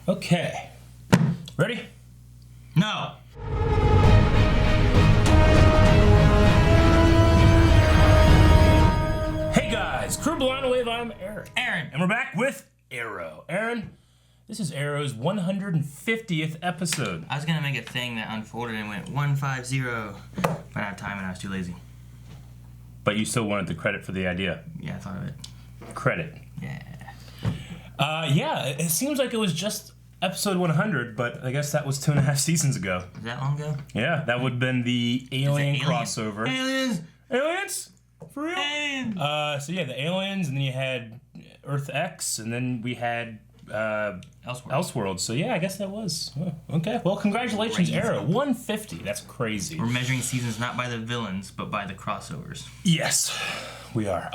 Okay. Ready? No. Hey guys, Crew Blind Wave, I'm Aaron. Aaron. And we're back with Arrow. Aaron, this is Arrow's 150th episode. I was gonna make a thing that unfolded and went 150. Ran out of time and I was too lazy. But you still wanted the credit for the idea. Yeah, I thought of it. Credit. Yeah. Yeah, it seems like it was just episode 100, but I guess that was 2.5 seasons ago. Was that long ago? Yeah, that would have been the alien crossover. Aliens! Aliens? For real? Aliens! So yeah, the aliens, and then you had Earth X, and then we had Elseworlds. So yeah, I guess that was. Oh, okay, well, congratulations, Crazy. Arrow. 150, that's crazy. We're measuring seasons not by the villains, but by the crossovers. Yes, we are.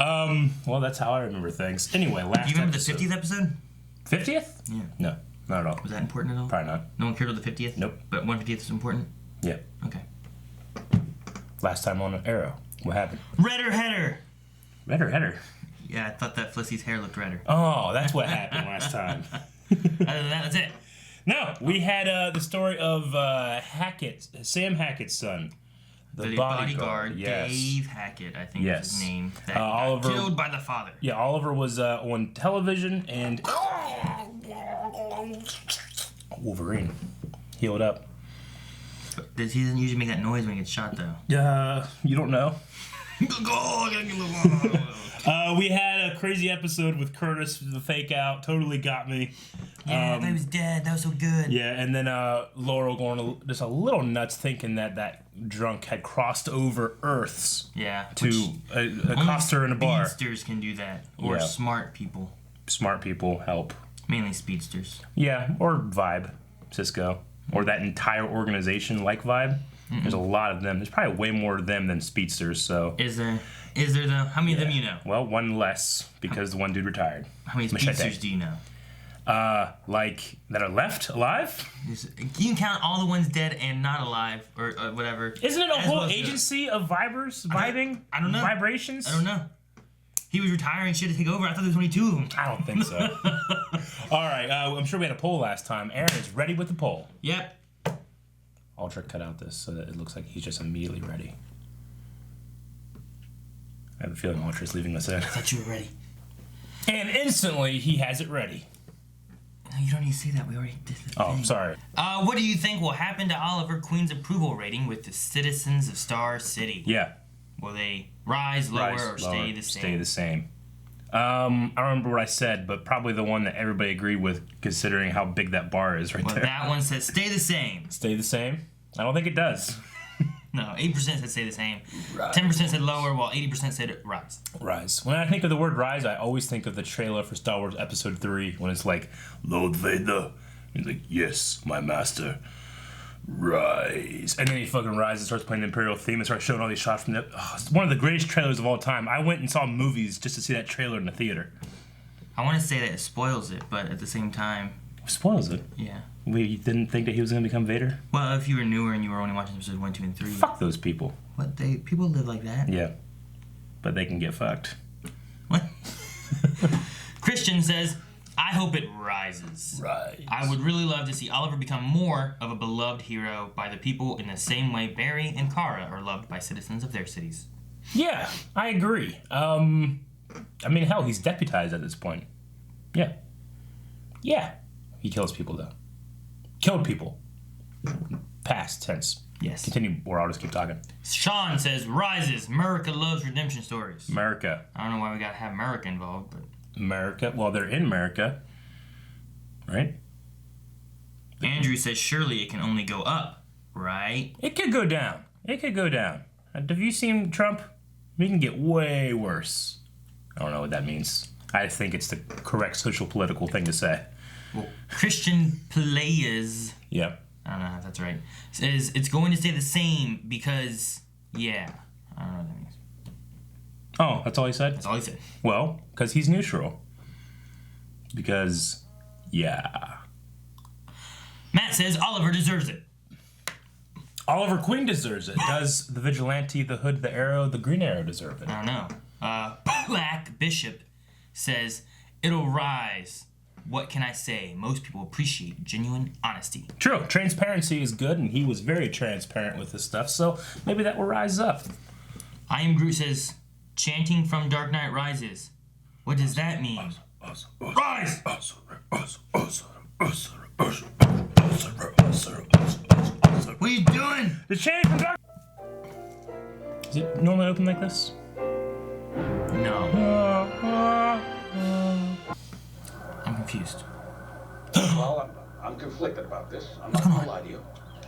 Well, that's how I remember things. Anyway, last Do you remember episode. the 50th episode? 50th? Yeah. No, not at all. Was that important at all? Probably not. No one cared about the 50th? Nope. But 150th is important? Yeah. Okay. Last time on Arrow, what happened? Redder header! Redder header. Yeah, I thought that Felicity's hair looked redder. Oh, that's what happened last time. Other than that, that's it. No, we had the story of Sam Hackett's son. The bodyguard, yes. Dave Hackett, I think is his name. That got Oliver, killed by the father. Yeah, Oliver was on television and Wolverine healed up. He doesn't usually make that noise when he gets shot, though. You don't know. Yeah, We had a crazy episode with Curtis, the fake out, totally got me. I thought he was dead. That was so good. Yeah, and then Laurel going just a little nuts, thinking that drunk had crossed over Earths. Yeah. To accost her in a bar. Speedsters can do that, or smart people. Smart people help. Mainly speedsters. Yeah, or Vibe, Cisco, or that entire organization like Vibe. Mm-mm. There's a lot of them. There's probably way more of them than speedsters. So is there? Is there though? How many of them you know? Well, one less because the one dude retired. How many speedsters do you know? Like that are left alive. You can count all the ones dead and not alive, or whatever. Isn't it a whole agency of vibing? I don't know. Vibrations? I don't know. He was retiring shit to take over. I thought there was only 2 of them. I don't think so. All right, I'm sure we had a poll last time. Aaron is ready with the poll. Yep. Ultra cut out this so that it looks like he's just immediately ready. I have a feeling Ultra's leaving us in. I thought you were ready. And instantly, he has it ready. No, you don't need to say that. We already did the thing. Sorry. What do you think will happen to Oliver Queen's approval rating with the citizens of Star City? Yeah. Will they rise, lower, or stay the same? Stay the same. I don't remember what I said, but probably the one that everybody agreed with, considering how big that bar is right there. That one says stay the same. Stay the same? I don't think it does. No, 8% said stay the same. Rise. 10% said lower, while 80% said rise. Rise. When I think of the word rise, I always think of the trailer for Star Wars Episode 3, when it's like, Lord Vader. He's like, yes, my master. Rise. And then he fucking rises and starts playing the Imperial theme and starts showing all these shots from it. Oh, it's one of the greatest trailers of all time. I went and saw movies just to see that trailer in the theater. I want to say that it spoils it, but at the same time... Spoils it? Yeah. We didn't think that he was going to become Vader? Well, if you were newer and you were only watching episodes 1, 2, and 3... Fuck those people. What? People live like that? Yeah. But they can get fucked. What? Christian says... I hope it rises. Rise. I would really love to see Oliver become more of a beloved hero by the people in the same way Barry and Kara are loved by citizens of their cities. Yeah, I agree. I mean, hell, he's deputized at this point. Yeah. Yeah. He kills people, though. Killed people. Past tense. Yes. Continue, or I'll just keep talking. Sean says, rises. America loves redemption stories. America. I don't know why we gotta have America involved, but... America. Well, they're in America. Right? Andrew says, surely it can only go up, right? It could go down. It could go down. Have you seen Trump? We can get way worse. I don't know what that means. I think it's the correct social political thing to say. Well, Christian Playas... Yeah. I don't know if that's right. Says, it's going to stay the same because... Yeah. I don't know what that means. Oh, that's all he said? That's all he said. Well, because he's neutral. Because, yeah. Matt says Oliver deserves it. Oliver Queen deserves it. Does the Vigilante, the Hood, the Arrow, the Green Arrow deserve it? I don't know. Black Bishop says it'll rise what can I say? Most people appreciate genuine honesty. True. Transparency is good, and he was very transparent with this stuff, so maybe that will rise up. I Am Groot says, chanting from Dark Knight Rises. What does that mean? Rise! What are you doing? The chant from Dark... Does it normally open like this? No. I'm confused. Well, I'm conflicted about this. I'm not gonna lie to you.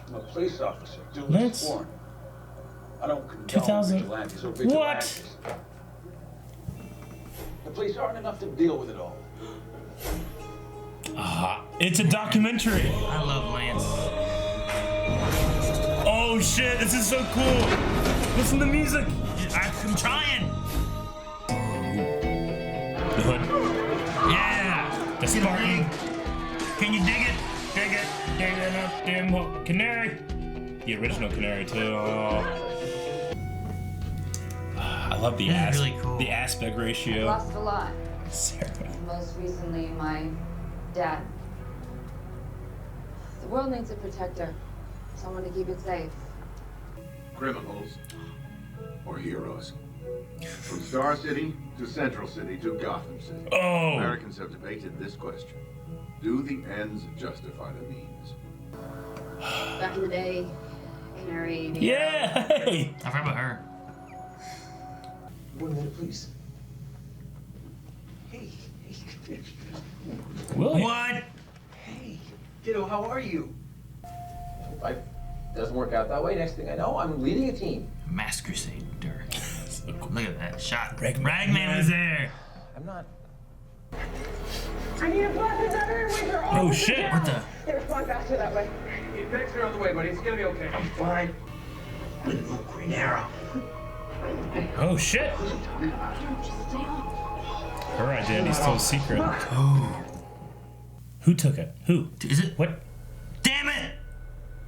I'm a police officer, duly Let's- sworn. I don't condone 2000 vigilantes or vigilantes. What? The police aren't enough to deal with it all. It's a documentary. I love Lance. Oh shit, this is so cool. Listen to the music. I'm trying. The hood. Yeah. The See the Spartan. leg? Can you dig it? Dig it. Dig it up, damn hook. Canary. The original Canary too. Oh. I love the This is really cool. the aspect ratio. Lost a lot. Sarah. Most recently, my dad. The world needs a protector. Someone to keep it safe. Criminals or heroes. From Star City to Central City to Gotham City. Oh. Americans have debated this question. Do the ends justify the means? Back in the day, Canary. Yeah. Hey. I forgot about her. 1 minute, please. Hey, William. What? hey, kiddo, how are you? Life doesn't work out that way. Next thing I know, I'm leading a team. Mass Crusader. So cool. Look at that shot. Ragman. Ragman was there. I'm not. I need a black battery winter. Oh shit. What the? They respond faster that way. Next are on the way, buddy. It's gonna be okay. I'm fine. With no Green Arrow. Oh shit. Her identity's still a secret. Who took it? Who? Is it? What? Damn it!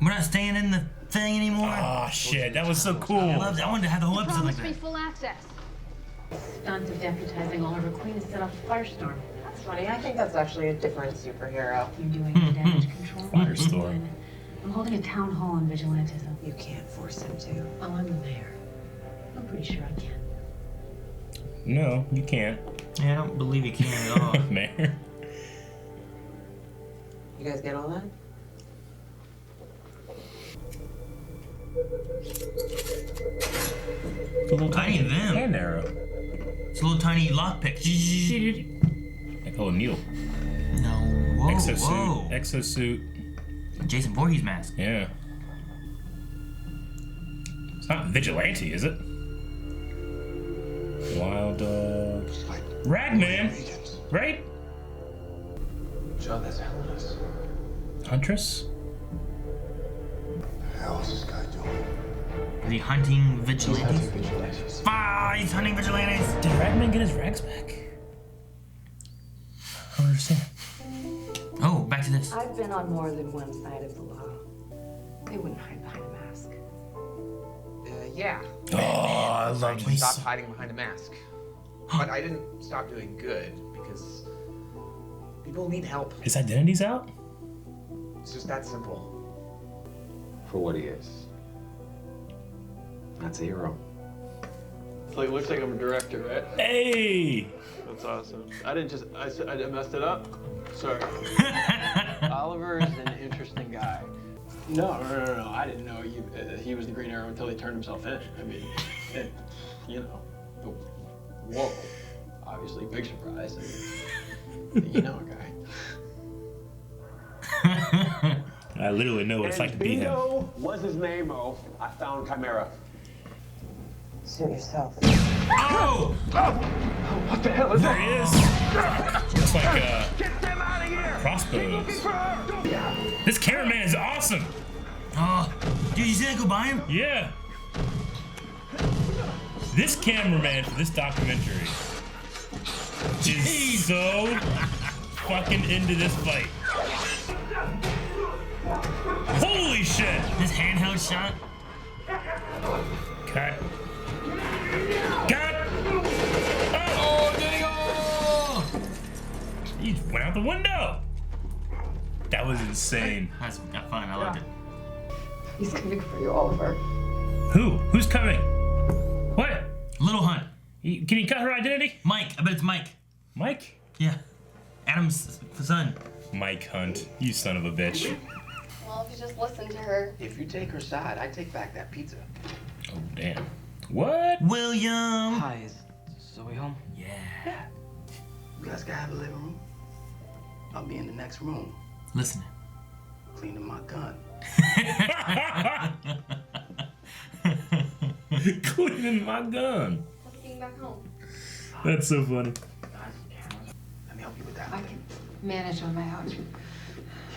We're not staying in the thing anymore. Oh shit, that was so cool. I loved it. I wanted to have the whole episode like Promised me that. full access. Stunt of deputizing Oliver Queen to set off a firestorm. That's funny. I think that's actually a different superhero. You're doing the damage control. Firestorm. I'm holding a town hall on vigilantism. You can't force him to. Oh, I'm the mayor. I'm pretty sure I can. No, you can't. Yeah, I don't believe you can at all. Mayor. You guys get all that? It's a little Tiny tiny them. hand arrow. It's a little tiny lockpick. Like O'Neill. No. Whoa. Exosuit. Whoa. Exosuit. Jason Voorhees mask. Yeah. It's not Vigilante, is it? Wild Dog. Ragman! Right? John, that's Helena's. Huntress? The hell is this guy doing? Is he hunting vigilantes? Vigilantes. Ah, he's hunting vigilantes. Did Ragman get his rags back? I don't understand. Oh, back to this. I've been on more than one side of the law. They wouldn't hide behind a mask. Yeah. Oh, I loved I him. stopped hiding behind a mask. But I didn't stop doing good because people need help. His identity's out? It's just that simple. For what he is. That's a hero. It's like, looks like I'm a director, right? Hey! That's awesome. I messed it up. Sorry. Oliver is an interesting guy. No. I didn't know he was the Green Arrow until he turned himself in. I mean, whoa. Obviously, big surprise. You know a guy. I literally know what it's like to be him. Bingo was his name-o. I found Chimera. Suit yourself. Oh! What the hell is There he is! Looks like, Get them out of here! crossbows. This cameraman is awesome! Oh, dude, you see that go by him? Yeah! This cameraman for this documentary is so fucking into this fight. Holy shit! This handheld shot. Cut. Cut! Oh, dang! Oh! He went out the window. That was insane. That's fun. I loved it. He's coming for you, Oliver. Who? Who's coming? What? Little Hunt. Can you cut her identity? Mike. I bet it's Mike. Mike? Yeah. Adam's son. Mike Hunt. You son of a bitch. Well, if you just listen to her. If you take her side, I take back that pizza. Oh, damn. What? William. Hi, is Zoe home? Yeah. You guys gotta have a living room. I'll be in the next room, Listening. cleaning my gun. Cleaning my gun. Let's get back home. That's so funny. Let me help you with that. I can manage on my own.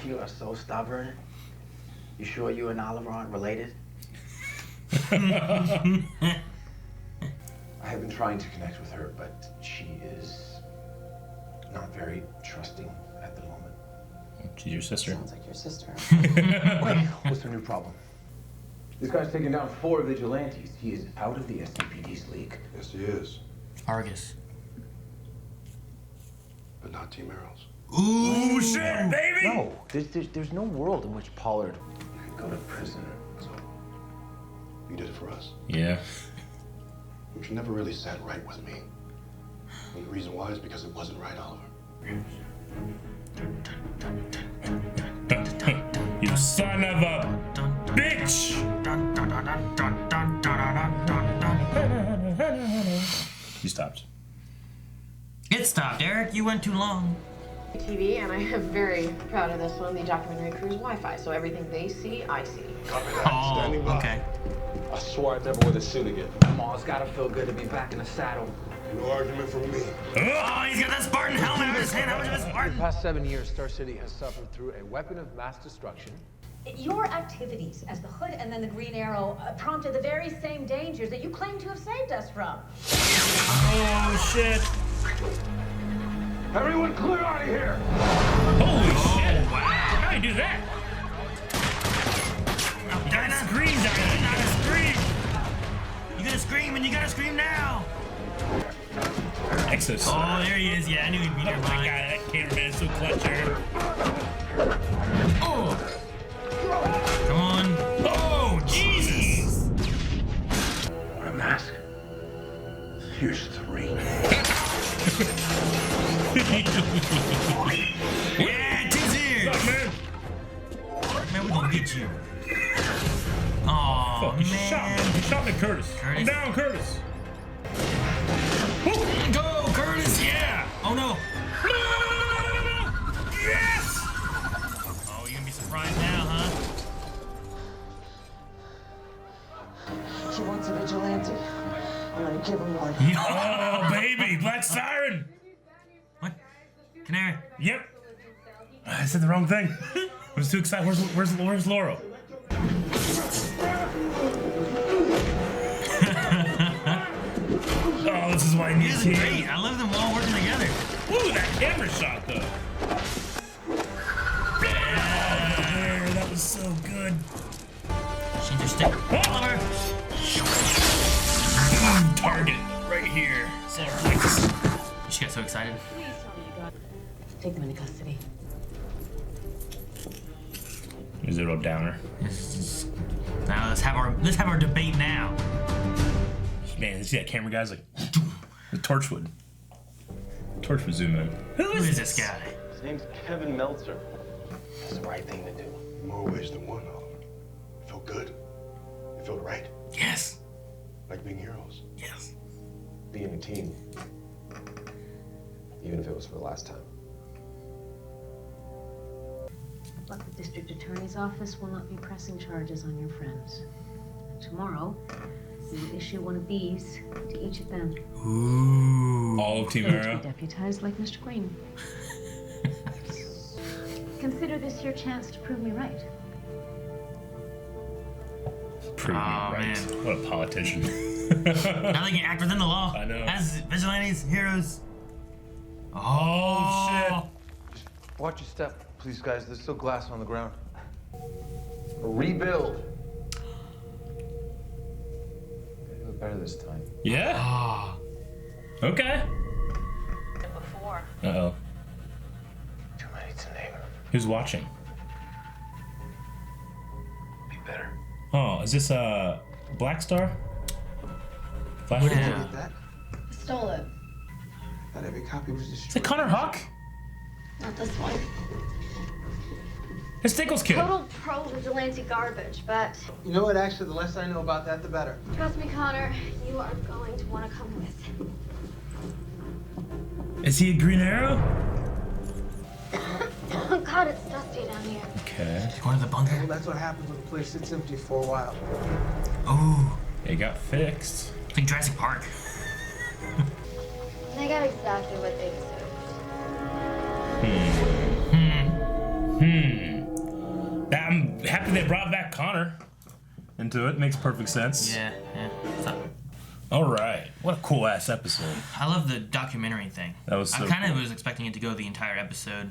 You are so stubborn. You sure you and Oliver aren't related? I have been trying to connect with her, but she is not very trusting at the moment. She's your sister. Sounds like your sister. What's her new problem? This guy's taken down 4 vigilantes. He is out of the SCPD's league. Yes, he is. Argus. But not Team Arrows. Ooh, shit, baby! No, there's no world in which Pollard could go to prison. So, you did it for us. Yeah. Which never really sat right with me. And the reason why is because it wasn't right, Oliver. You son of a bitch! You stopped. It stopped, Eric. You went too long. TV, and I am very proud of this one. The documentary crew's Wi-Fi, so everything they see, I see. Oh, okay. I swore I'd never wear this suit again. Come on, it's gotta feel good to be back in the saddle. No argument from me. Oh, he's got that Spartan helmet on his head. How much of a For the Spartan? past 7 years, Star City has suffered through a weapon of mass destruction. Your activities as the Hood and then the Green Arrow prompted the very same dangers that you claim to have saved us from. Oh, shit. Everyone clear out of here! Holy shit. Wow. How do you do that? You gotta scream, Diana. You gotta scream. You gotta scream, and you gotta scream now. Exos. Oh, there he is. Yeah, I knew he'd be Oh there. my god, that cameraman is so clutch here. Oh. Come on. Oh, Jesus. Want a mask? Here's 3. Yeah, 2 ears. Fuck, man. Man, we're gonna get you. Oh, Fuck, he shot me. man. He shot me, Curtis. Curtis? I'm down, Curtis. Go, Curtis. Yeah. Oh, no. No. Yes! Oh, you're gonna be surprised now, huh? He wants a vigilante. I'm gonna give him one. Oh, baby. Black Siren. What? Canary. Yep. I said the wrong thing. I was too excited. Where's Laurel? Oh, this is why I need This to. is great. I love them all working together. Ooh, that camera shot though. Yeah, that was so good. Change your stick. Oliver. Target right here. Center flex. She got so excited. Please tell me you got. Take them into custody. Zero downer. Now let's have our debate now. Man, see that camera guy's like the torch would zoom in. Who is this guy? His name's Kevin Meltzer. It's the right thing to do. In more ways than one, Oliver. It felt good. It felt right. Yes. Like being heroes. Yes. Being a team. Even if it was for the last time. But the district attorney's office will not be pressing charges on your friends. Tomorrow, we will issue one of these to each of them. Ooh. All of Team To be Arrow. deputized like Mr. Green. Consider this your chance to prove me right. Prove me Oh, right. man. What a politician. Now they can act within the law. I know. As vigilantes, heroes. Oh, shit. Watch your step, please, guys. There's still glass on the ground. Rebuild. Do it better this time. Yeah? Oh. Okay. Before. Uh-oh. Who's watching? Be better. Oh, is this Black Star? Flash Where did Forward? you get that? Stole it. I thought every copy was destroyed. Is it Connor Hawk? Not this one. It's Stickles' kid. Total pro vigilante garbage, but You know what? Actually, the less I know about that, the better. trust me, Connor, you are going to want to come with. Is he a Green Arrow? Oh God, it's dusty down here. Okay. Going to the bunker? Well, that's what happens when a place sits empty for a while. Oh. It got fixed. It's like Jurassic Park. They got exactly what they deserved. I'm happy they brought back Connor into it. Makes perfect sense. Yeah. All right. What a cool ass episode. I love the documentary thing. That was so I kind of cool. was expecting it to go the entire episode.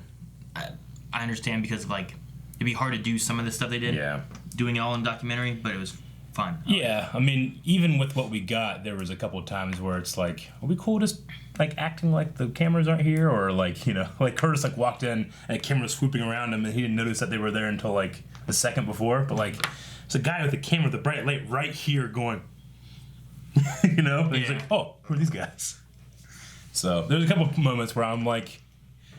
I understand because of, like, it'd be hard to do some of the stuff they did. Yeah. Doing it all in documentary, but it was fun. Yeah, I mean, even with what we got, there was a couple of times where it's like, are we cool just like acting like the cameras aren't here, or like, you know, like Curtis like walked in and a camera was swooping around him and he didn't notice that they were there until like a second before, but like it's a guy with a camera with a bright light right here going, you know, and he's like, oh, who are these guys? So there's a couple of moments where I'm like,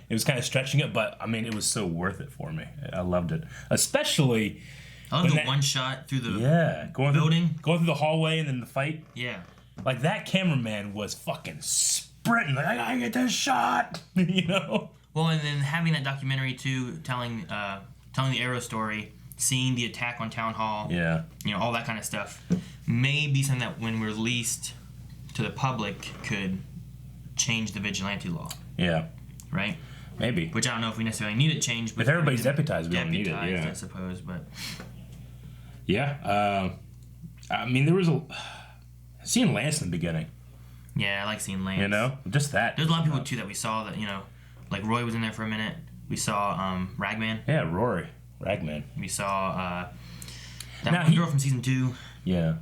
it was kind of stretching it, but I mean, it was so worth it for me. I loved it, especially. I love the one shot through the going building. Going through the hallway and then the fight. Yeah. Like, that cameraman was fucking sprinting. Like, I gotta get this shot. You know? Well, and then having that documentary, too, telling the Arrow story, seeing the attack on Town Hall. Yeah. You know, all that kind of stuff. May be something that, when released to the public, could change the vigilante law. Yeah. Right? Maybe. Which I don't know if we necessarily need it changed. But if everybody's deputized, we don't need it. deputized, Yeah. I suppose, but... Yeah. I mean, there was seeing Lance in the beginning. Yeah, I like seeing Lance. You know? Just that. There's a lot of people, too, that we saw that, you know, like Roy was in there for a minute. We saw Ragman. Yeah, Rory. Ragman. We saw that one girl from season 2. Yeah.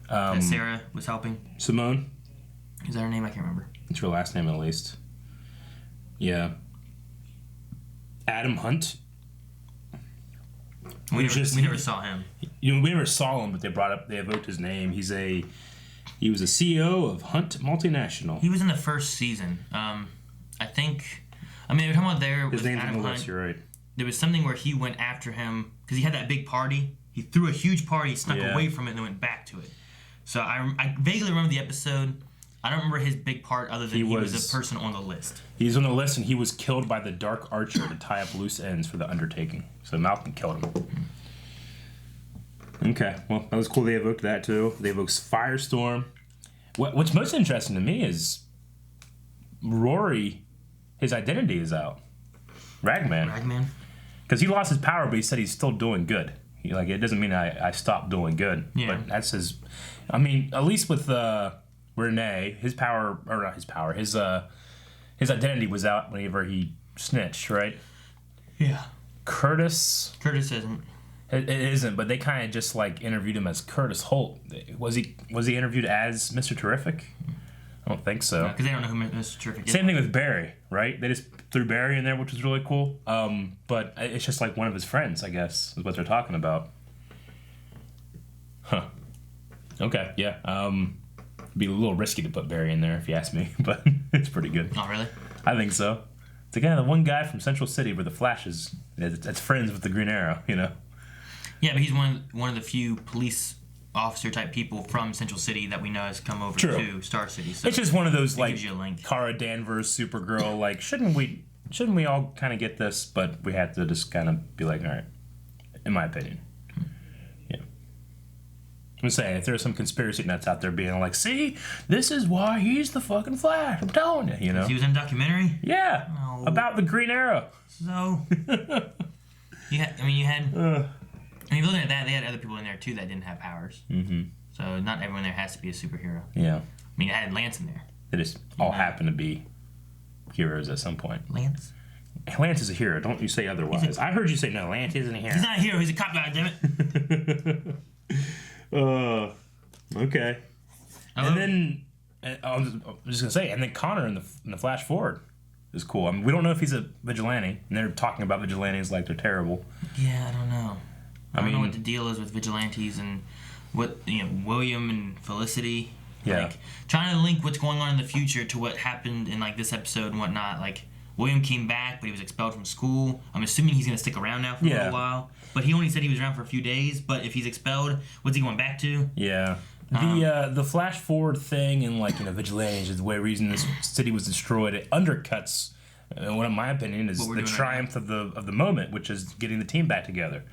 That Sarah was helping. Simone. Is that her name? I can't remember. It's her last name, at least. Yeah. Adam Hunt. We never saw him. You know, we never saw him, but they evoked his name. He was a CEO of Hunt Multinational. He was in the first season. I think. I mean, they were talking about there his with name's Adam on the Hunt. list. You're right. There was something where he went after him because he had that big party. He threw a huge party, snuck away from it, and then went back to it. So I vaguely remember the episode. I don't remember his big part other than he was a person on the list. He's on the list, and he was killed by the Dark Archer to tie up loose ends for the undertaking. So Malcolm killed him. Okay, well, that was cool. They evoked that, too. They evoked Firestorm. What's most interesting to me is Rory, his identity is out. Ragman. Because he lost his power, but he said he's still doing good. It doesn't mean I stopped doing good. Yeah. But that's his... I mean, at least with... Renee, his identity was out whenever he snitched, right? Yeah. Curtis isn't. It isn't, but they kind of just like interviewed him as Curtis Holt. Was he interviewed as Mr. Terrific? I don't think so. Because they don't know who Mr. Terrific is. Same thing with Barry, right? They just threw Barry in there, which was really cool. But it's just like one of his friends, I guess, is what they're talking about. Huh. Okay, yeah. It'd be a little risky to put Barry in there, if you ask me, but it's pretty good. Oh, really? I think so. It's the one guy from Central City where the Flash is that's friends with the Green Arrow, you know? Yeah, but he's one of the few police officer type people from Central City that we know has come over to Star City. So it's just one of those like gives you a link. Kara Danvers, Supergirl. Like, shouldn't we all kind of get this? But we had to just kind of be like, all right, in my opinion. I'm saying, if there's some conspiracy nuts out there being like, see, this is why he's the fucking Flash. I'm telling you, you know. He was in a documentary? Yeah, about the Green Arrow. So, you had, looking at that, they had other people in there, too, that didn't have powers. Mm-hmm. So, not everyone there has to be a superhero. Yeah. I mean, it had Lance in there. They just all happen to be heroes at some point. Lance? Lance is a hero. Don't you say otherwise. I heard you say, no, Lance isn't a hero. He's not a hero. He's a cop, goddammit. Okay. And then I was just gonna say, and then Connor in the flash forward, is cool. I mean, we don't know if he's a vigilante, and they're talking about vigilantes like they're terrible. Yeah, I don't know. I don't know what the deal is with vigilantes and what, William and Felicity. Yeah. Like, trying to link what's going on in the future to what happened in, like, this episode and whatnot. Like, William came back, but he was expelled from school. I'm assuming he's going to stick around now for a little while. But he only said he was around for a few days. But if he's expelled, what's he going back to? Yeah. The flash forward thing and, like, vigilantes is the reason this city was destroyed. It undercuts, what in my opinion, is the triumph of the moment, which is getting the team back together.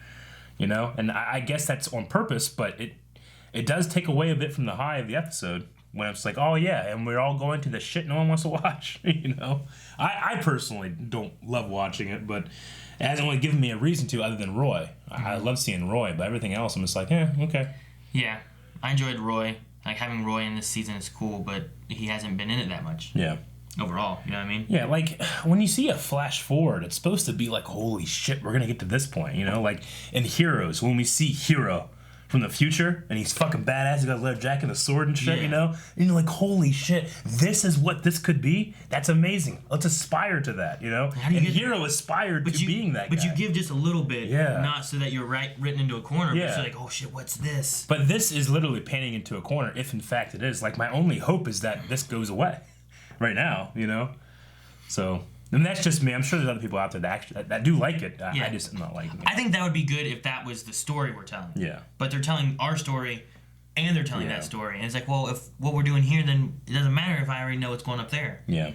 And I guess that's on purpose, but it does take away a bit from the high of the episode when it's like, oh yeah, and we're all going to the shit no one wants to watch. I personally don't love watching it, but it hasn't really given me a reason to other than Roy. I love seeing Roy, but everything else I'm just like, okay. Yeah, I enjoyed Roy. Like, having Roy in this season is cool, but he hasn't been in it that much. Yeah. Overall, you know what I mean? Yeah, like, when you see a flash forward, it's supposed to be like, holy shit, we're gonna get to this point, Like, in Heroes, when we see Hero from the future, and he's fucking badass, he got a leather jacket and a sword and shit, And you're like, holy shit, this is what this could be? That's amazing. Let's aspire to that, And Hero aspired to being that guy. But you give just a little bit, not so that you're written into a corner, but you're like, oh shit, what's this? But this is literally painting into a corner, if in fact it is. Like, my only hope is that this goes away. Right now, So, and that's just me. I'm sure there's other people out there that do like it. I just am not liking it. I think that would be good if that was the story we're telling. Yeah. But they're telling our story, and they're telling that story. And it's like, well, if what we're doing here, then it doesn't matter if I already know what's going up there. Yeah.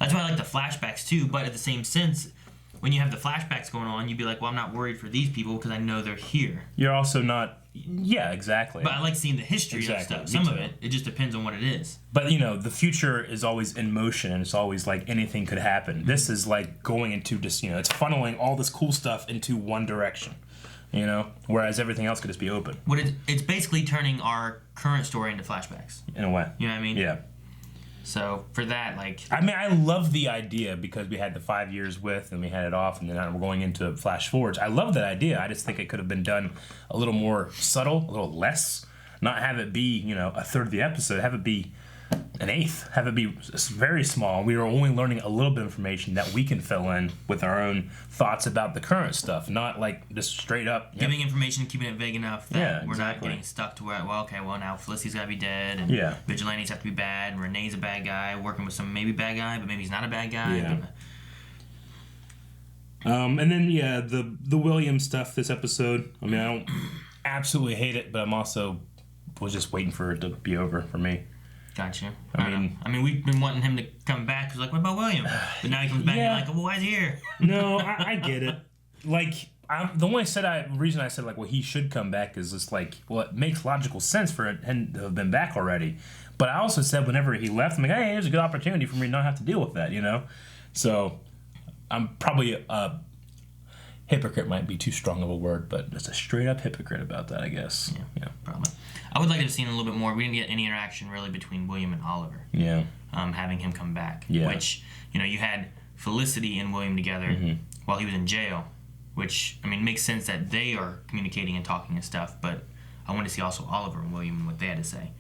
That's why I like the flashbacks, too. But at the same sense, when you have the flashbacks going on, you'd be like, well, I'm not worried for these people because I know they're here. You're also not... Yeah, exactly. But I like seeing the history of stuff. Some of it just depends on what it is. But, the future is always in motion, and it's always like anything could happen. Mm-hmm. This is like going into just, it's funneling all this cool stuff into one direction, whereas everything else could just be open. It's basically turning our current story into flashbacks. In a way. You know what I mean? Yeah. So, for that, like... I mean, I love the idea because we had the 5 years with, and we had it off, and then we're going into flash forwards. I love that idea. I just think it could have been done a little more subtle, a little less. Not have it be, a third of the episode. Have it be an eighth. Have it be very small. We are only learning a little bit of information that we can fill in with our own thoughts about the current stuff. Not like just straight up. Giving information, keeping it vague enough that we're not getting stuck to where, now Felicity's got to be dead, and vigilantes have to be bad, and Renee's a bad guy, working with some maybe bad guy, but maybe he's not a bad guy. Yeah. And then, the William stuff this episode. I mean, I don't absolutely hate it, but I'm also was just waiting for it to be over for me. Gotcha. I mean, we've been wanting him to come back. It's like, what about William? But now he comes back and you're like, well, why is he here? No, I get it. Like, the only reason I said, like, well, he should come back is just like, well, it makes logical sense for him to have been back already. But I also said whenever he left, I'm like, hey, here's a good opportunity for me to not have to deal with that, So, I'm probably hypocrite might be too strong of a word, but just a straight up hypocrite about that, I guess. Yeah, probably. I would like to have seen a little bit more. We didn't get any interaction really between William and Oliver. Yeah. Having him come back. Yeah. Which, you had Felicity and William together while he was in jail, which, makes sense that they are communicating and talking and stuff, but I want to see also Oliver and William and what they had to say.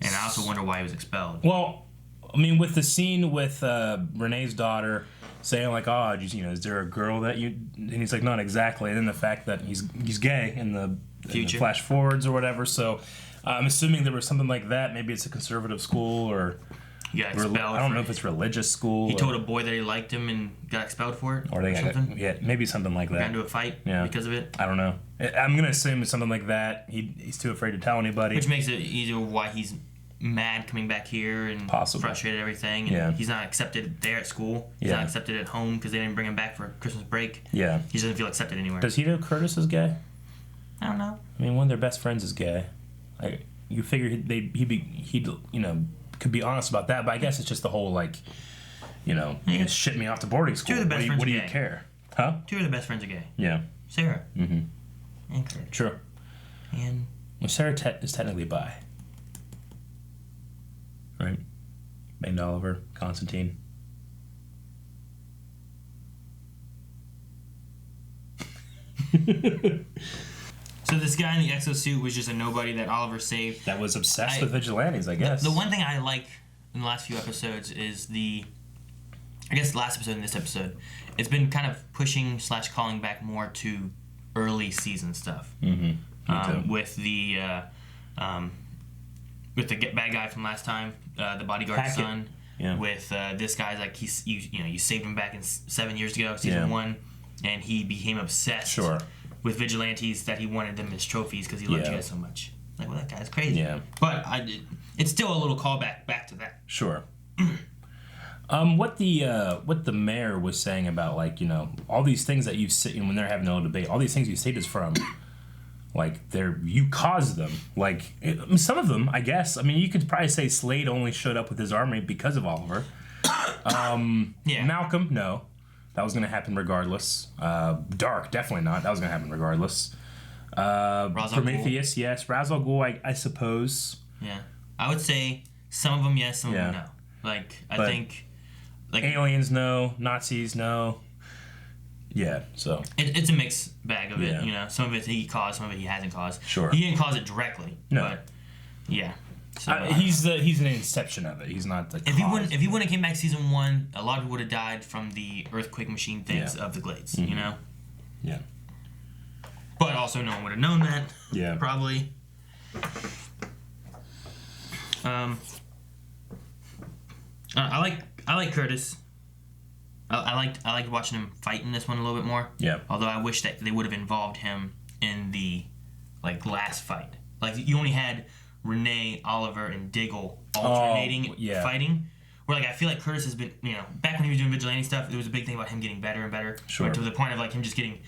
And I also wonder why he was expelled. Well, with the scene with Renee's daughter saying, like, oh, is there a girl that you... And he's like, not exactly. And then the fact that he's gay in the flash forwards or whatever, so... I'm assuming there was something like that. Maybe it's a conservative school or... Yeah, expelled. I don't know if it's religious school. He told a boy that he liked him and got expelled for it? Or something? Yeah, maybe something like that. Got into a fight because of it? I don't know. I'm going to assume it's something like that. He's too afraid to tell anybody. Which makes it easier why he's mad coming back here and frustrated everything. And he's not accepted there at school. He's not accepted at home because they didn't bring him back for Christmas break. Yeah. He doesn't feel accepted anywhere. Does he know Curtis is gay? I don't know. One of their best friends is gay. You figure he'd could be honest about that, but I guess it's just the whole, like, you shit me off to boarding school. Two of the best friends what do are you gay. Care? Huh? Two of the best friends are gay. Yeah. Sarah. Mm-hmm. And Curtis. True. And... Well, Sarah is technically bi. Right? Banged Oliver, Constantine. So this guy in the exosuit was just a nobody that Oliver saved. That was obsessed with vigilantes, I guess. The one thing I like in the last few episodes is I guess last episode and this episode, it's been kind of pushing / calling back more to early season stuff. Mm-hmm. With the bad guy from last time, the bodyguard's son. Yeah. With this guy's like you saved him back in 7 years ago, season 1, and he became obsessed with vigilantes that he wanted them as trophies because he loved you guys so much. Like, well, that guy's crazy. Yeah. But it's still a little callback back to that. Sure. What the mayor was saying about, like, you know, all these things that you say when they're having a little debate, all these things you saved us from, like, you caused them. Like, some of them, I guess. I mean, you could probably say Slade only showed up with his army because of Oliver. Malcolm, no. That was going to happen regardless. Dark, definitely not. That was going to happen regardless. Prometheus, yes. Ra's al Ghul, I suppose. Yeah. I would say some of them yes, some of them no. Like, I think... Like, aliens, no. Nazis, no. Yeah, so... It's a mixed bag of it, you know. Some of it he caused, some of it he hasn't caused. Sure. He didn't cause it directly. No. But, yeah. So, he's an inception of it. He's not the if he wouldn't have came back season 1, a lot of people would have died from the earthquake machine things of the Glades, you know? Yeah. But also no one would have known that. Yeah. Probably. I like Curtis. I liked watching him fight in this one a little bit more. Yeah. Although I wish that they would have involved him in the last fight. Like, you only had Renee, Oliver, and Diggle alternating fighting. Where, like, I feel like Curtis has been, you know, back when he was doing vigilante stuff, there was a big thing about him getting better and better. Sure. To the point of, like, him just getting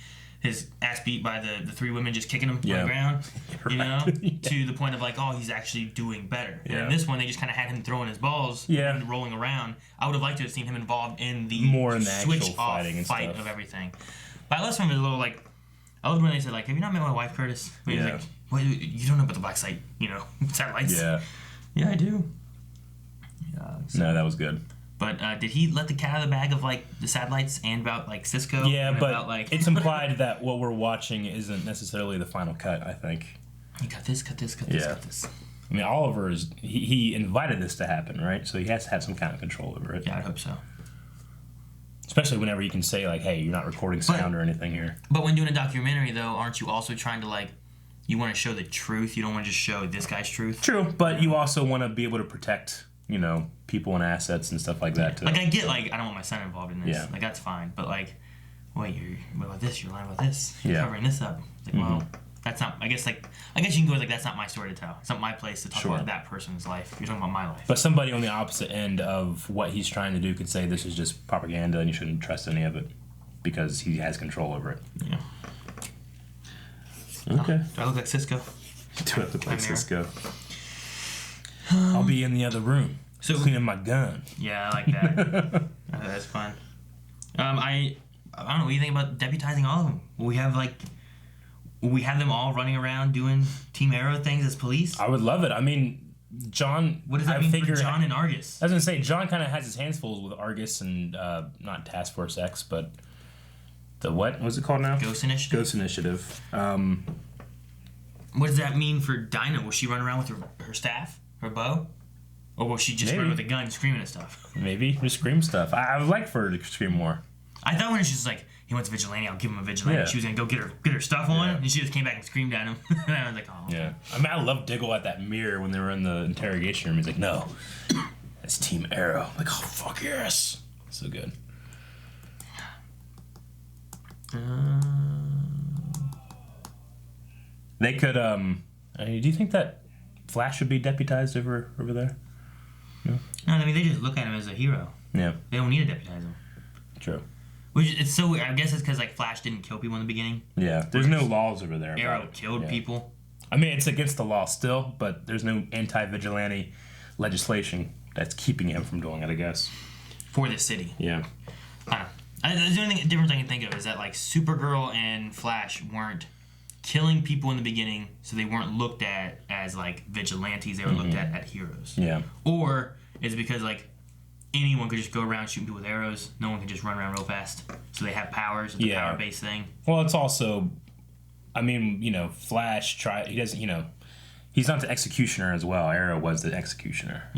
his ass beat by the 3 women just kicking him on the ground, you know, to the point of, like, oh, he's actually doing better. Yeah. And in this one, they just kind of had him throwing his balls and rolling around. I would have liked to have seen him involved in the switch-off fight of everything. But I love some of his little, like, I loved when they said, like, have you not met my wife, Curtis? When he's like, well, you don't know about the black site, you know, satellites. Yeah. Yeah, I do. Yeah. So. No, that was good. But did he let the cat out of the bag of, like, the satellites and about, like, Cisco? Yeah, but about, like... it's implied that what we're watching isn't necessarily the final cut, I think. You cut this, cut this, cut this, cut this. I mean, Oliver he invited this to happen, right? So he has to have some kind of control over it. Yeah, I hope so. Especially whenever you can say, like, hey, you're not recording sound or anything here. But when doing a documentary, though, aren't you also trying to, like, you want to show the truth? You don't want to just show this guy's truth? True, but you also want to be able to protect, you know, people and assets and stuff like that, too. Like, I get, like, I don't want my son involved in this. Yeah. Like, that's fine. But, like, wait, what about this? You're lying about this. You're covering this up. Like, well, that's not, I guess you can go, like, that's not my story to tell. It's not my place to talk about that person's life. You're talking about my life. But somebody on the opposite end of what he's trying to do could say this is just propaganda and you shouldn't trust any of it because he has control over it. Yeah. Okay. Do I look like Cisco? Do I look like Cisco? I'll be in the other room, cleaning my gun. Yeah, I like that. That's fun. I don't know. What do you think about deputizing all of them? Will we have them all running around doing Team Arrow things as police? I would love it. I mean, John... What does that mean for John and Argus? I was going to say, John kind of has his hands full with Argus and, not Task Force X, but the what was it called now? Ghost Initiative. Ghost Initiative. What does that mean for Dinah? Will she run around with her staff? Her bow? Or will she just run with a gun screaming at stuff? Maybe. Just scream stuff. I would like for her to scream more. I thought when she was like, he wants a vigilante, I'll give him a vigilante. Yeah. She was going to go get her stuff on, and she just came back and screamed at him. And I was like, oh. Yeah. I mean, I love Diggle at that mirror when they were in the interrogation room. He's like, no, that's Team Arrow. I'm like, oh, fuck yes. So good. They could, do you think that Flash should be deputized over there? No, I mean, they just look at him as a hero. Yeah. They don't need to deputize him. True. Which, it's so weird. I guess it's because, like, Flash didn't kill people in the beginning. Yeah, there's no laws over there. Arrow killed people. I mean, it's against the law still, but there's no anti-vigilante legislation that's keeping him from doing it, I guess. For the city. Yeah. I don't know. The only difference I can think of is that, like, Supergirl and Flash weren't killing people in the beginning, so they weren't looked at as, like, vigilantes. They were looked at heroes. Yeah. Or is it because, like, anyone could just go around shooting people with arrows? No one can just run around real fast. So they have powers. It's a power-based thing. Well, it's also, I mean, you know, Flash, he doesn't, you know, he's not the executioner as well. Arrow was the executioner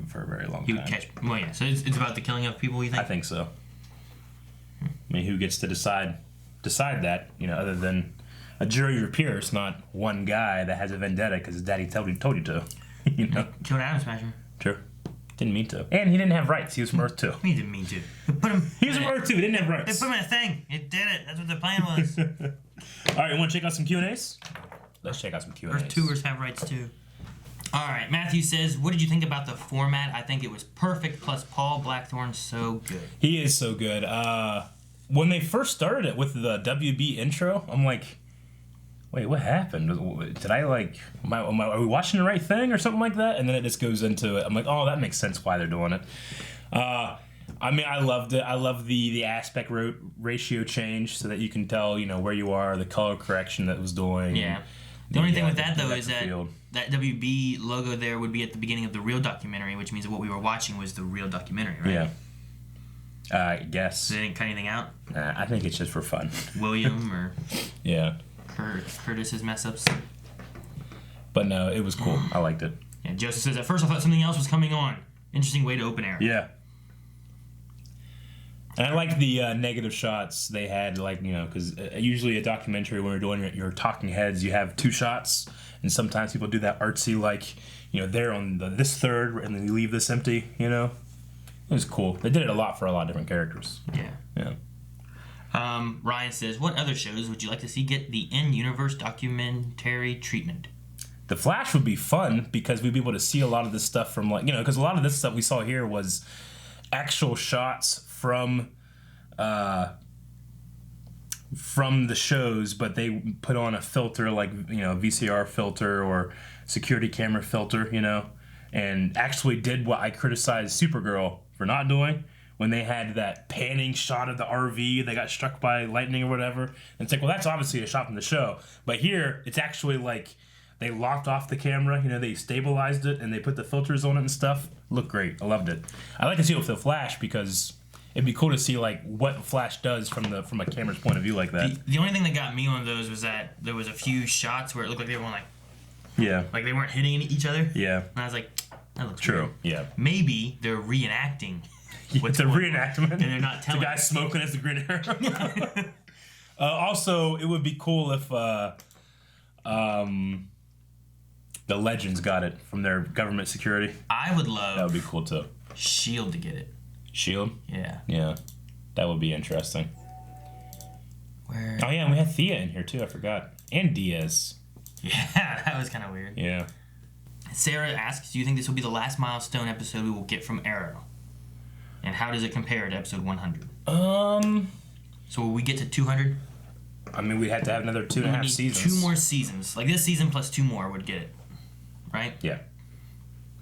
for a very long time. He would catch, well, yeah. So it's about the killing of people, you think? I think so. I mean, who gets to decide that? Other than a jury of your peers, not one guy that has a vendetta because his daddy told you to. Killed Adam Smasher. True. Didn't mean to. And he didn't have rights. He was from Earth 2. He didn't mean to. He was from Earth 2. He didn't have rights. They put him in a thing. It did it. That's what the plan was. All right, you want to check out some Q&As? Let's check out some Q&As. Earth 2ers have rights too. All right, Matthew says, what did you think about the format? I think it was perfect, plus Paul Blackthorne's so good. He is so good. When they first started it with the WB intro, I'm like, wait, what happened? Did I are we watching the right thing or something like that? And then it just goes into it. I'm like, oh, that makes sense why they're doing it. I mean, I loved it. I love the aspect ratio change so that you can tell, where you are, the color correction that it was doing. Yeah. The only thing with that, though, is that WB logo there would be at the beginning of the real documentary, which means that what we were watching was the real documentary, right? Yeah. I guess. So they didn't cut anything out? I think it's just for fun. William or yeah, Curtis's mess-ups. But no, it was cool. I liked it. Yeah, Joseph says, at first I thought something else was coming on. Interesting way to open Arrow. Yeah. And I like the negative shots they had, because usually a documentary, when you're doing your talking heads, you have 2 shots, and sometimes people do that artsy, they're on this third, and then you leave this empty, It was cool. They did it a lot for a lot of different characters. Yeah. Ryan says, what other shows would you like to see get the in-universe documentary treatment? The Flash would be fun, because we'd be able to see a lot of this stuff from, because a lot of this stuff we saw here was actual shots from the shows, but they put on a filter VCR filter or security camera filter, and actually did what I criticized Supergirl for not doing when they had that panning shot of the RV they got struck by lightning or whatever. And it's like, well, that's obviously a shot from the show, but here it's actually they locked off the camera, they stabilized it and they put the filters on it and stuff. Looked great. I loved it. I like to see it with the Flash because it'd be cool to see what Flash does from a camera's point of view like that. The only thing that got me on those was that there was a few shots where it looked like they were like they weren't hitting each other. Yeah. And I was like, that looks true. Weird. Yeah. Maybe they're reenacting. It's a reenactment. And they're not telling. The guy smoking as the Green Arrow. Also, it would be cool if the Legends got it from their government security. I would love. That would be cool too. S.H.I.E.L.D. to get it. S.H.I.E.L.D.? Yeah. Yeah. That would be interesting. Where? Oh yeah, and we had Thea in here too. I forgot. And Diaz. Yeah, that was kind of weird. Yeah. Sarah asks, do you think this will be the last milestone episode we will get from Arrow? And how does it compare to episode 100? So will we get to 200? I mean, we had to have another 2.5 seasons. 2 more seasons. This season plus 2 more would get it. Right? Yeah.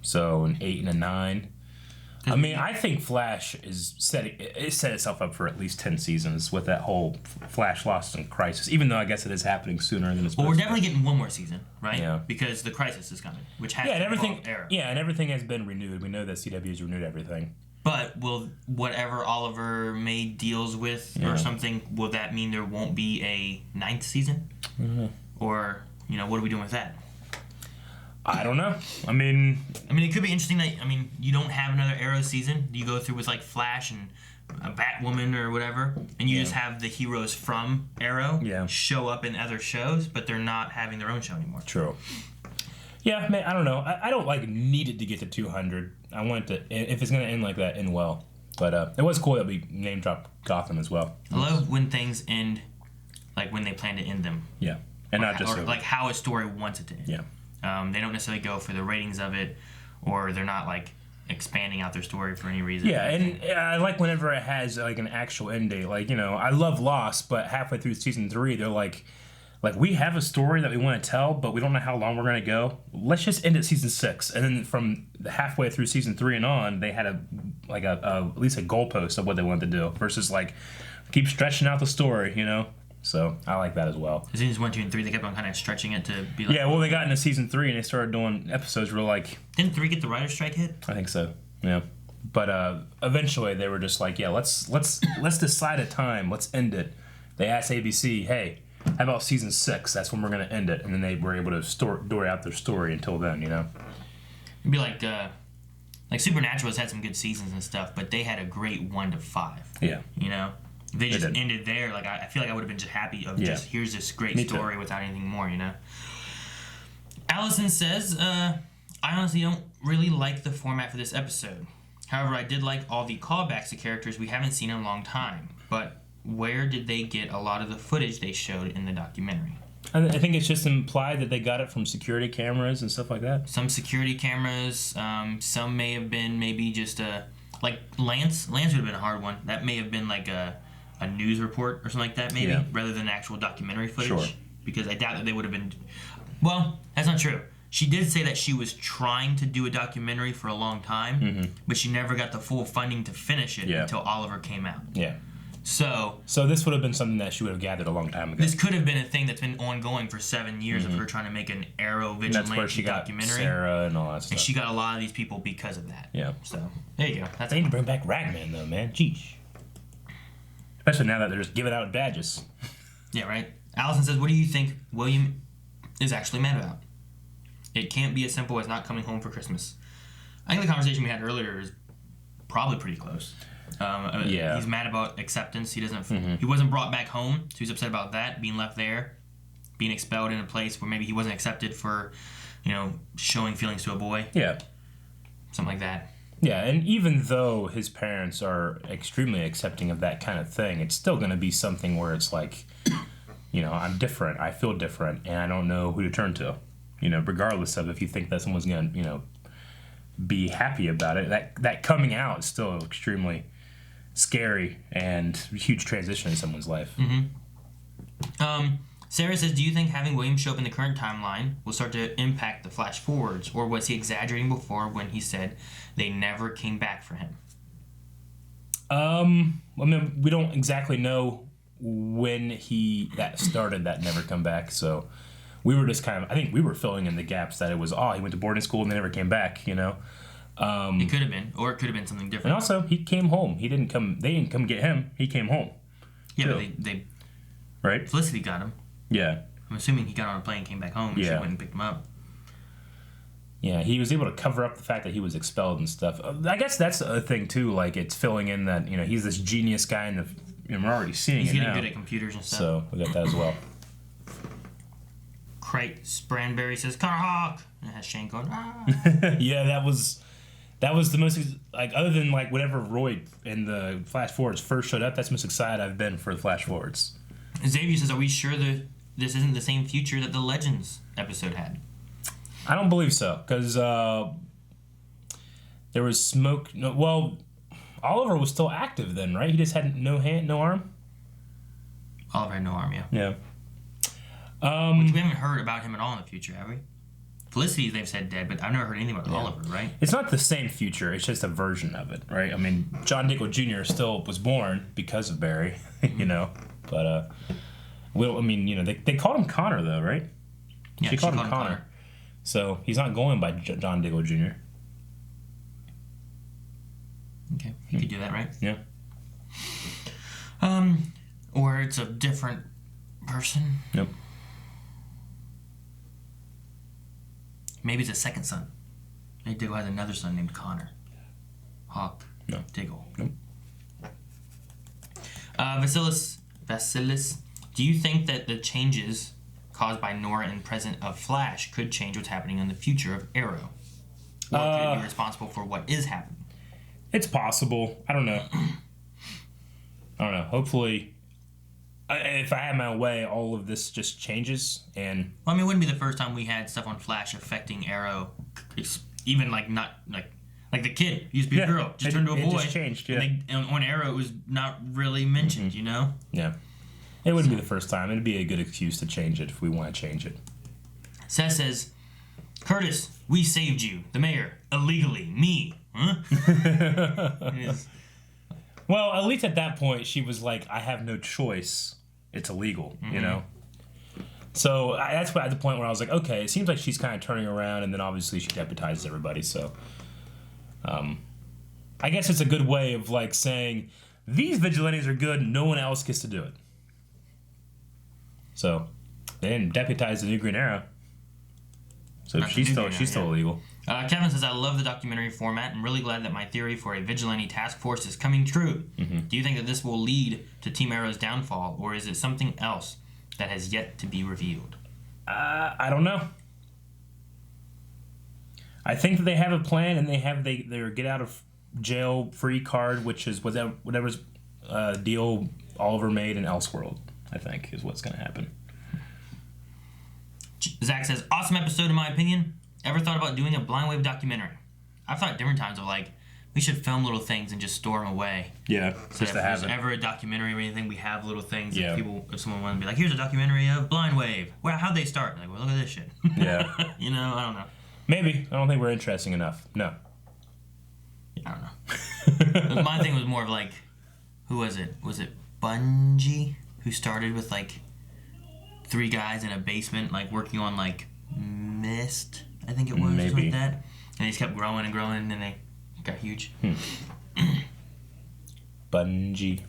So an 8 and a 9. I mean, I think Flash is set itself up for at least 10 seasons with that whole Flash Lost in Crisis, even though I guess it is happening sooner than it's supposed to. Well, we're definitely getting 1 more season, right? Yeah. Because the Crisis is coming, which has and everything. Arrow. Yeah, and everything has been renewed. We know that CW has renewed everything. But will whatever Oliver made deals with or something, will that mean there won't be a 9th season? Mm-hmm. Or, what are we doing with that? I don't know. I mean, it could be interesting that, you don't have another Arrow season. You go through with, Flash and a Batwoman or whatever, and you just have the heroes from Arrow show up in other shows, but they're not having their own show anymore. True. Yeah, man, I don't know. I don't, need it to get to 200. I want it to, if it's going to end like that, end well. But it was cool that we name dropped Gotham as well. I love when things end, when they plan to end them. Yeah. And not just... Or, how a story wants it to end. Yeah. They don't necessarily go for the ratings of it, or they're not expanding out their story for any reason. Yeah, and I like whenever it has an actual end date. I love Lost, but halfway through season 3, they're like we have a story that we want to tell, but we don't know how long we're gonna go. Let's just end at season 6, and then from halfway through season 3 and on, they had at least a goalpost of what they wanted to do versus keep stretching out the story, So I like that as well. Seasons 1, 2, and 3, they kept on kind of stretching it to be Yeah, well, they got into season 3 and they started doing episodes where Didn't 3 get the writer's strike hit? I think so. Yeah. But eventually they were just let's decide a time. Let's end it. They asked ABC, hey, how about season 6? That's when we're gonna end it, and then they were able to story out their story until then. It'd be like Supernatural has had some good seasons and stuff, but they had a great 1 to 5. Yeah. They just ended there. Like I feel like I would have been just happy of just here's this great story without anything more, you know. Allison says, I honestly don't really like the format for this episode. However, I did like all the callbacks to characters we haven't seen in a long time. But where did they get a lot of the footage they showed in the documentary? I think it's just implied that they got it from security cameras and stuff like that. Some security cameras. Some may have been maybe just like Lance. Lance would have been a hard one. That may have been like a news report or something like that, maybe, rather than actual documentary footage. Sure. Because I doubt that they would have been. Well, that's not true. She did say that she was trying to do a documentary for a long time, but she never got the full funding to finish it until Oliver came out. Yeah. So this would have been something that she would have gathered a long time ago. This could have been a thing that's been ongoing for 7 years of her trying to make an Arrow vigilante that's where she got documentary. Sarah and all that stuff. And she got a lot of these people because of that. Yeah. So there you go. They need to bring back Ragman though, man. Jeez. Especially now that they're just giving out badges. Yeah, right. Allison says, "What do you think William is actually mad about? It can't be as simple as not coming home for Christmas." I think the conversation we had earlier is probably pretty close. He's mad about acceptance. He doesn't. He wasn't brought back home, so he's upset about that, being left there, being expelled in a place where maybe he wasn't accepted for, showing feelings to a boy. Yeah, something like that. Yeah, and even though his parents are extremely accepting of that kind of thing, it's still going to be something where it's like, I'm different, I feel different, and I don't know who to turn to. Regardless of if you think that someone's going to, be happy about it, that coming out is still extremely scary and huge transition in someone's life. Sarah says, do you think having William show up in the current timeline will start to impact the flash forwards, or was he exaggerating before when he said they never came back for him? We don't exactly know when that started, that never come back, so we were just I think we were filling in the gaps that it was, he went to boarding school and they never came back, It could have been, or it could have been something different. And also, he came home. They didn't come get him. He came home. Yeah, but they right? Felicity got him. Yeah. I'm assuming he got on a plane and came back home and she went and picked him up. Yeah, he was able to cover up the fact that he was expelled and stuff. I guess that's a thing, too. Like, it's filling in that, he's this genius guy, and we're already seeing he's it now. He's getting good at computers and stuff. So, we got that as well. Crate Spranberry says, Connor Hawk! And it has Shane going, Yeah, that was the most, other than, whenever Roy in the Flash Forwards first showed up, that's the most excited I've been for the Flash Forwards. Xavier says, are we sure that this isn't the same future that the Legends episode had? I don't believe so, because there was smoke. Oliver was still active then, right? He just had no hand, no arm? Oliver had no arm, yeah. Yeah. Which we haven't heard about him at all in the future, have we? Felicity, they've said dead, but I've never heard anything about Oliver, right? It's not the same future, it's just a version of it, right? I mean, John Diggle Jr. still was born because of Barry, but, they called him Connor, though, right? Yeah, she called him Connor. So, he's not going by John Diggle Jr. Okay, he could do that, right? Yeah. Or it's a different person. Yep. Maybe it's a second son. Maybe Diggle has another son named Connor. Hawk. No. Diggle. Nope. Vasilis, do you think that the changes caused by Nora and present of Flash could change what's happening in the future of Arrow? Or could it be responsible for what is happening? It's possible. I don't know. Hopefully, if I had my way, all of this just changes. And it wouldn't be the first time we had stuff on Flash affecting Arrow. Even not the kid used to be a girl, just turned to a boy. It just changed. Yeah. And on Arrow, it was not really mentioned. Yeah. It wouldn't be the first time. It'd be a good excuse to change it if we want to change it. Seth says, Curtis, we saved you, the mayor, illegally. Me. Huh? Well, at least at that point, she was like, I have no choice. It's illegal, So that's at the point where I was like, okay, it seems like she's kind of turning around, and then obviously she deputizes everybody. So I guess it's a good way of saying, these vigilantes are good, no one else gets to do it. So they didn't deputize the new Green Arrow. So she's still illegal. Kevin says, I love the documentary format. I'm really glad that my theory for a vigilante task force is coming true. Do you think that this will lead to Team Arrow's downfall, or is it something else that has yet to be revealed? I don't know. I think that they have a plan, and they have their get out of jail free card, which is whatever's deal Oliver made in Elseworld, I think, is what's going to happen. Zach says, awesome episode in my opinion. Ever thought about doing a Blind Wave documentary? I've thought at different times of like, we should film little things and just store them away. Yeah, so if there's ever a documentary or anything, we have little things. Yeah. If someone wants to be like, here's a documentary of Blind Wave. Well, how'd they start? Like, well, look at this shit. Yeah. You know, I don't know. Maybe. I don't think we're interesting enough. No. I don't know. My thing was more of like, who was it? Was it Bungie who started with like 3 guys in a basement, like working on like Mist, I think it was, maybe. Like that. And they just kept growing and growing, and they got huge. Bungie.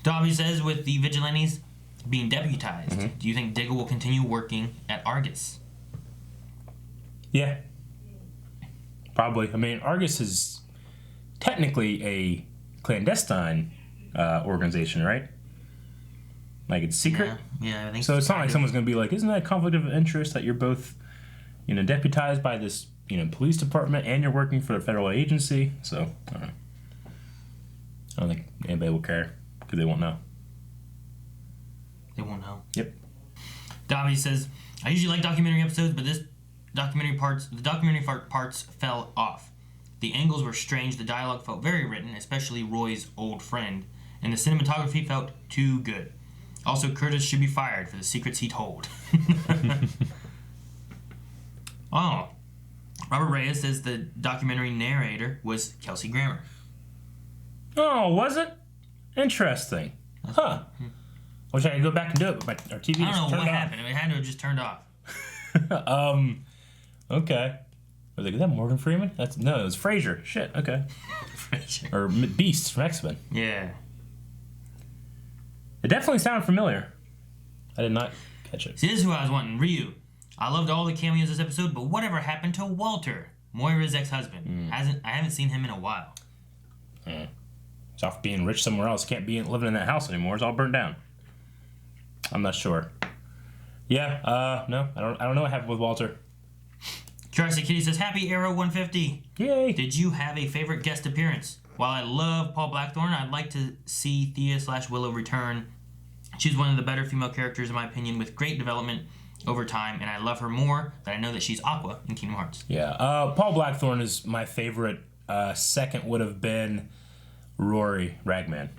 Dobby says, with the vigilantes being deputized, do you think Diggle will continue working at Argus? Yeah. Probably. I mean, Argus is technically a clandestine organization, right? Like, it's secret? Yeah, I think so. It's not like someone's going to be like, isn't that a conflict of interest that you're both, deputized by this, police department and you're working for a federal agency? So, I don't know. I don't think anybody will care because they won't know. They won't know. Yep. Dobby says, I usually like documentary episodes, but the documentary parts fell off. The angles were strange, the dialogue felt very written, especially Roy's old friend, and the cinematography felt too good. Also, Curtis should be fired for the secrets he told. Oh. Robert Reyes says the documentary narrator was Kelsey Grammer. Oh, was it? Interesting. Huh. Wish I could go back and do it, but our TV just turned off. I don't know what happened. It had to have just turned off. Okay. I was like, is that Morgan Freeman? No, it was Frasier. Shit, okay. Frasier. Or Beast from X-Men. Yeah. It definitely sounded familiar. I did not catch it. See, this is who I was wanting. Ryu. I loved all the cameos this episode, but whatever happened to Walter, Moira's ex-husband? I haven't seen him in a while. He's off being rich somewhere else. Can't be living in that house anymore. It's all burnt down. I'm not sure. Yeah, no, I don't know what happened with Walter. Jurassic Kitty says, Happy Arrow 150. Yay. Did you have a favorite guest appearance? While I love Paul Blackthorne, I'd like to see Thea/Willow return. She's one of the better female characters, in my opinion, with great development over time, and I love her more than I know that she's Aqua in Kingdom Hearts. Yeah, Paul Blackthorne is my favorite. Second would have been Rory Ragman.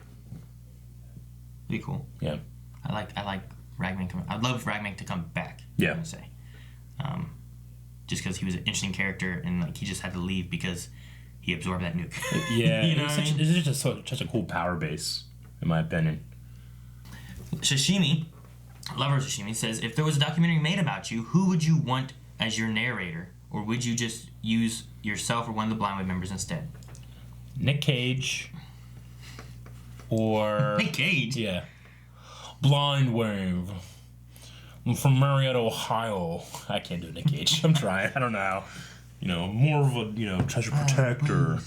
Be cool. Yeah. I like Ragman. I'd love Ragman to come back. Yeah. I'm gonna say, just because he was an interesting character and like he just had to leave because he absorbed that nuke. Yeah, you know what I mean? It's just such a cool power base, in my opinion. Sashimi, Lover Sashimi says, if there was a documentary made about you, who would you want as your narrator, or would you just use yourself or one of the Blind Wave members instead? Nick Cage. Or Nick Cage. Yeah. Blind Wave. I'm from Marietta, Ohio. I can't do Nick Cage. I'm trying. I don't know how. More of a, treasure protector.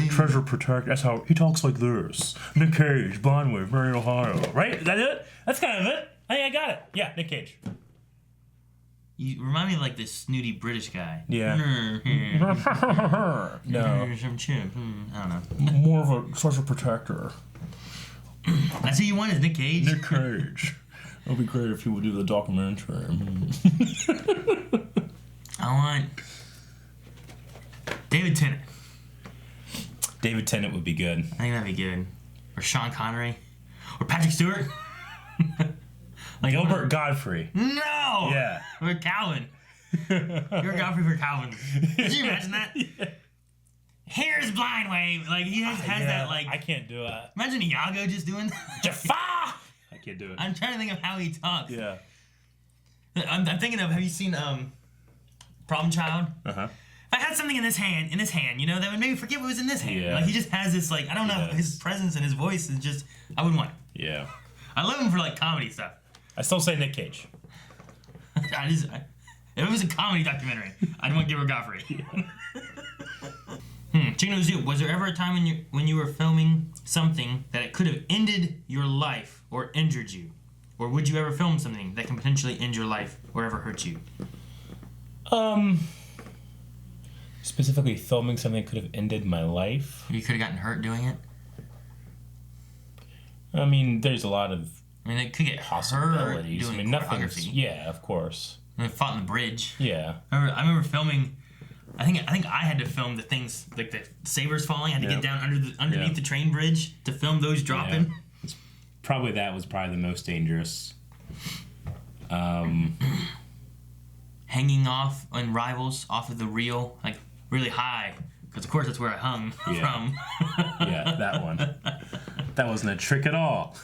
Treasure protector. That's how he talks like this. Nick Cage, Blind Wave, Marietta, Ohio. Right? Is that it? That's kind of it. I think I got it. Yeah, Nick Cage. You remind me of like this snooty British guy. Yeah. No. Some chip. I don't know. More of a treasure protector. That's who you want, is Nick Cage? Nick Cage. It would be great if he would do the documentary. I want David Tennant. David Tennant would be good. I think that'd be good. Or Sean Connery. Or Patrick Stewart. Like Gilbert Godfrey. No! Yeah. Or Calvin. Gilbert Godfrey for Calvin. Could you imagine that? Yeah. Here's Blind Wave. Like, he has that, like... I can't do it. Imagine Iago just doing that. Jafar! I can't do it. I'm trying to think of how he talks. Yeah. I'm thinking of, have you seen Problem Child? Uh-huh. If I had something in this hand, that would make me forget what was in this hand. Yeah. Like, he just has this, like, I don't know, his presence and his voice is just, I wouldn't want it. Yeah. I love him for, like, comedy stuff. I still say Nick Cage. If it was a comedy documentary, I'd want Gilbert Gottfried. Chicken of Zoo, was there ever a time when you were filming something that it could have ended your life or injured you? Or would you ever film something that can potentially end your life or ever hurt you? Specifically filming something that could have ended my life. You could have gotten hurt doing it? I mean, there's a lot of it could get possibilities. Hurt doing nothing's... Yeah, of course. I fought in the bridge. Yeah. I remember filming... I think I had to film the things, like the sabers falling. I had to get down underneath the train bridge to film those dropping. Yeah. That was probably the most dangerous. Hanging off on Rivals off of the reel, like really high, because of course that's where I hung from. Yeah, that one. That wasn't a trick at all.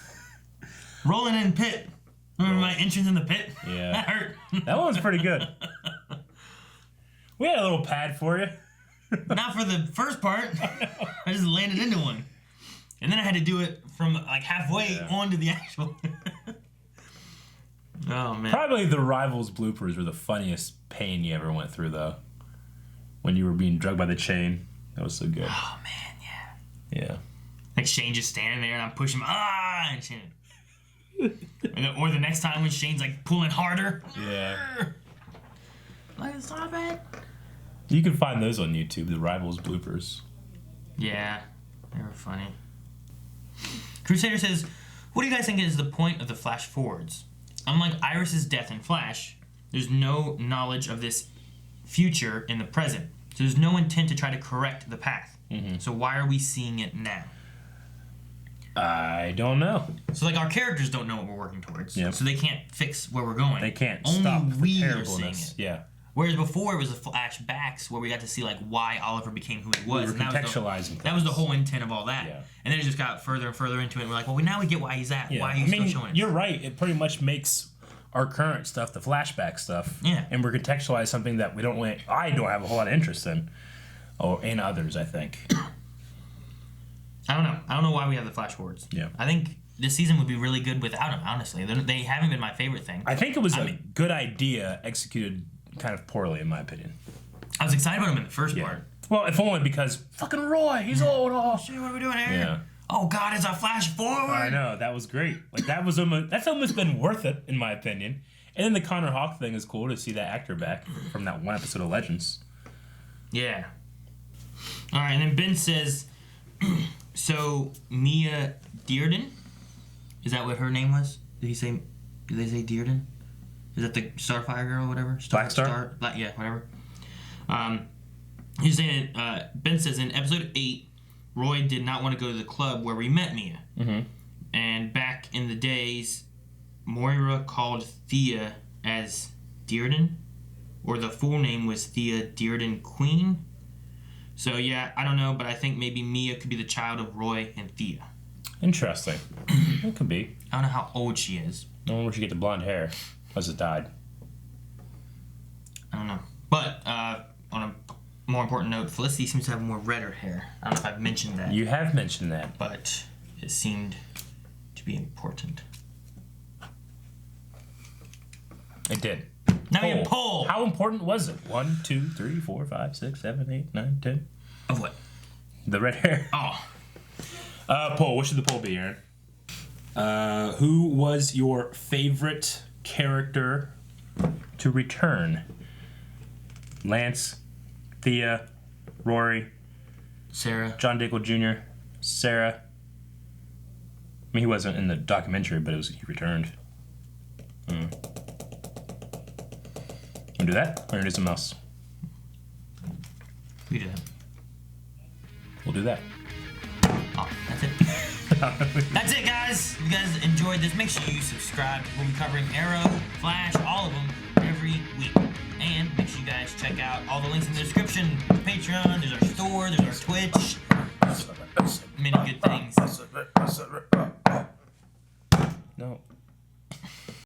Rolling in pit. Remember my entrance in the pit? Yeah. That hurt. That one was pretty good. We had a little pad for you. Not for the first part. I just landed into one. And then I had to do it from like halfway onto the actual... Oh, man. Probably the Rivals bloopers were the funniest pain you ever went through, though. When you were being drugged by the chain. That was so good. Oh, man, yeah. Yeah. Like Shane just standing there and I'm pushing him, and Shane... Or the next time when Shane's like pulling harder. Yeah. Like, stop it. You can find those on YouTube, the Rivals bloopers. Yeah, they were funny. Crusader says, what do you guys think is the point of the flash forwards? Unlike Iris's death in Flash, there's no knowledge of this future in the present. So there's no intent to try to correct the path. Mm-hmm. So why are we seeing it now? I don't know. So like our characters don't know what we're working towards. Yep. So they can't fix where we're going. They can't Only stop we the are seeing terribleness. it. Yeah. Whereas before it was the flashbacks where we got to see like why Oliver became who he was. We were contextualizing that was the whole intent of all that. Yeah. And then it just got further and further into it. And we're like, well, now we get why he's at. Yeah. Why he's still showing us. You're right. It pretty much makes our current stuff the flashback stuff. Yeah. And we're contextualizing something that I don't have a whole lot of interest in. Or in others, I think. I don't know. I don't know why we have the flash forwards. Yeah. I think this season would be really good without them, honestly. They haven't been my favorite thing. I think it was a good idea executed kind of poorly, in my opinion. I was excited about him in the first part. Well, if only because fucking Roy, he's old. Oh, shit, what are we doing here? Yeah. Oh God, it's a flash forward. I know, that was great. Like that's almost been worth it, in my opinion. And then the Connor Hawke thing is cool to see that actor back from that one episode of Legends. Yeah. All right, and then Ben says, so Mia Dearden, is that what her name was? Did they say Dearden? Is that the Starfire girl or whatever? Black Star? Yeah, whatever. He's saying, Ben says in episode 8, Roy did not want to go to the club where we met Mia. Mm-hmm. And back in the days, Moira called Thea as Dearden, or the full name was Thea Dearden Queen. So yeah, I don't know, but I think maybe Mia could be the child of Roy and Thea. Interesting. It could be. I don't know how old she is. No one should get the blonde hair, unless it died. I don't know. But on a more important note, Felicity seems to have more redder hair. I don't know if I've mentioned that. You have mentioned that. But it seemed to be important. It did. Now we have poll. How important was it? 1, 2, 3, 4, 5, 6, 7, 8, 9, 10. Of what? The red hair. Oh. Poll. What should the poll be, Aaron? Who was your favorite character to return? Lance, Thea, Rory, Sarah, John Dickel Jr., Sarah. I mean, he wasn't in the documentary, but he returned. Want to do that? Or do something else? We do that. We'll do that. Oh, that's it. That's it, guys. If you guys enjoyed this, make sure you subscribe. We'll be covering Arrow, Flash, all of them every week. And make sure you guys check out all the links in the description. There's Patreon, there's our store, there's our Twitch. Many good things. No.